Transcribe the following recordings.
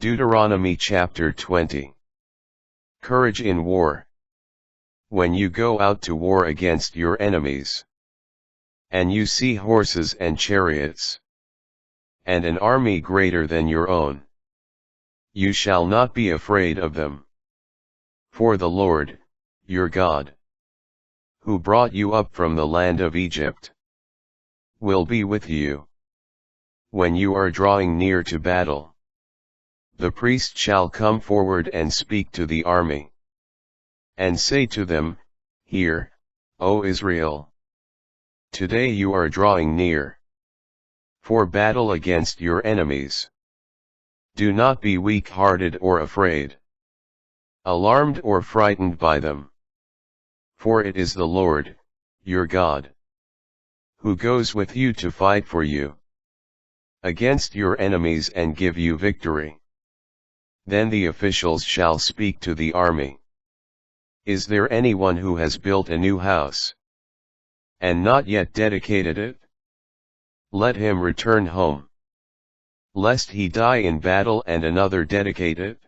Deuteronomy chapter 20. Courage in war. When you go out to war against your enemies, and you see horses and chariots, and an army greater than your own, you shall not be afraid of them. For the Lord, your God, who brought you up from the land of Egypt, will be with you. When you are drawing near to battle, the priest shall come forward and speak to the army, and say to them, Hear, O Israel, today you are drawing near for battle against your enemies. Do not be weak-hearted or afraid, alarmed or frightened by them. For it is the Lord, your God, who goes with you to fight for you against your enemies and give you victory. Then the officials shall speak to the army. Is there anyone who has built a new house, and not yet dedicated it? Let him return home, lest he die in battle and another dedicate it.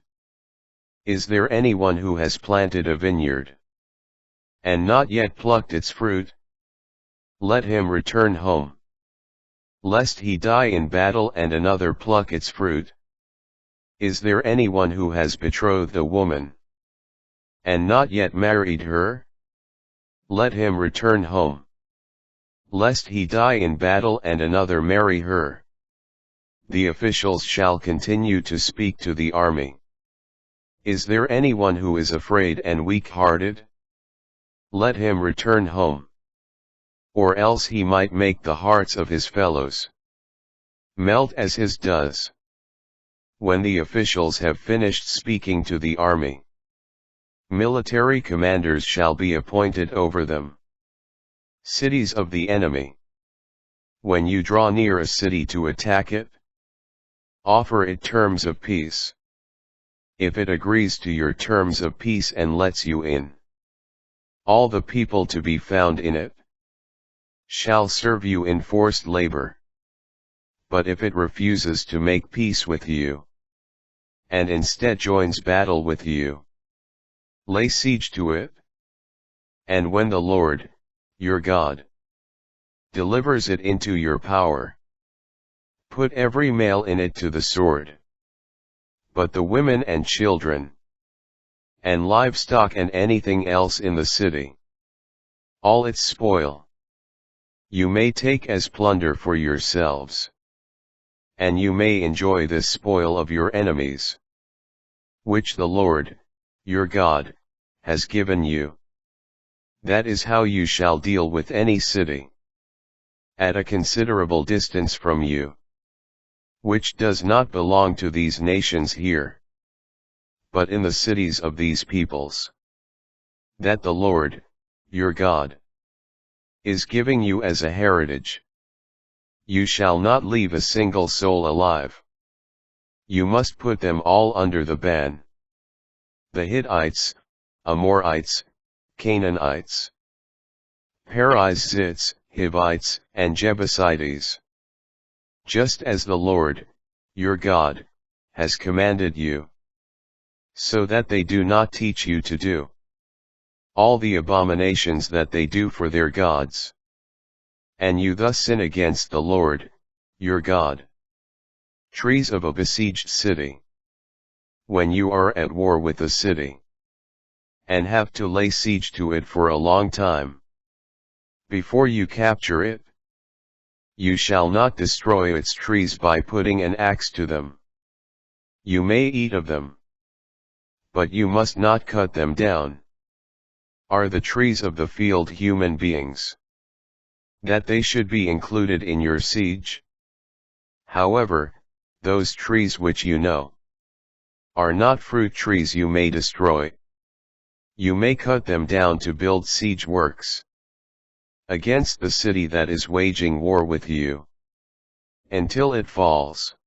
Is there anyone who has planted a vineyard, and not yet plucked its fruit? Let him return home, lest he die in battle and another pluck its fruit. Is there anyone who has betrothed a woman, and not yet married her? Let him return home, lest he die in battle and another marry her. The officials shall continue to speak to the army. Is there anyone who is afraid and weak-hearted? Let him return home, or else he might make the hearts of his fellows melt as his does. When the officials have finished speaking to the army, military commanders shall be appointed over them. Cities of the enemy. When you draw near a city to attack it, offer it terms of peace. If it agrees to your terms of peace and lets you in, all the people to be found in it shall serve you in forced labor. But if it refuses to make peace with you, and instead joins battle with you, lay siege to it. And when the Lord, your God, delivers it into your power, put every male in it to the sword. But the women and children, and livestock and anything else in the city, all its spoil, you may take as plunder for yourselves, and you may enjoy this spoil of your enemies, which the Lord, your God, has given you. That is how you shall deal with any city at a considerable distance from you, which does not belong to these nations here, but in the cities of these peoples, that the Lord, your God, is giving you as a heritage. You shall not leave a single soul alive. You must put them all under the ban: the Hittites, Amorites, Canaanites, Perizzites, Hivites, and Jebusites, just as the Lord, your God, has commanded you, so that they do not teach you to do all the abominations that they do for their gods, and you thus sin against the Lord, your God. Trees of a besieged city. When you are at war with a city, and have to lay siege to it for a long time, before you capture it, you shall not destroy its trees by putting an axe to them. You may eat of them, but you must not cut them down. Are the trees of the field human beings, that they should be included in your siege? However, those trees which you know are not fruit trees you may destroy. You may cut them down to build siege works against the city that is waging war with you, until it falls.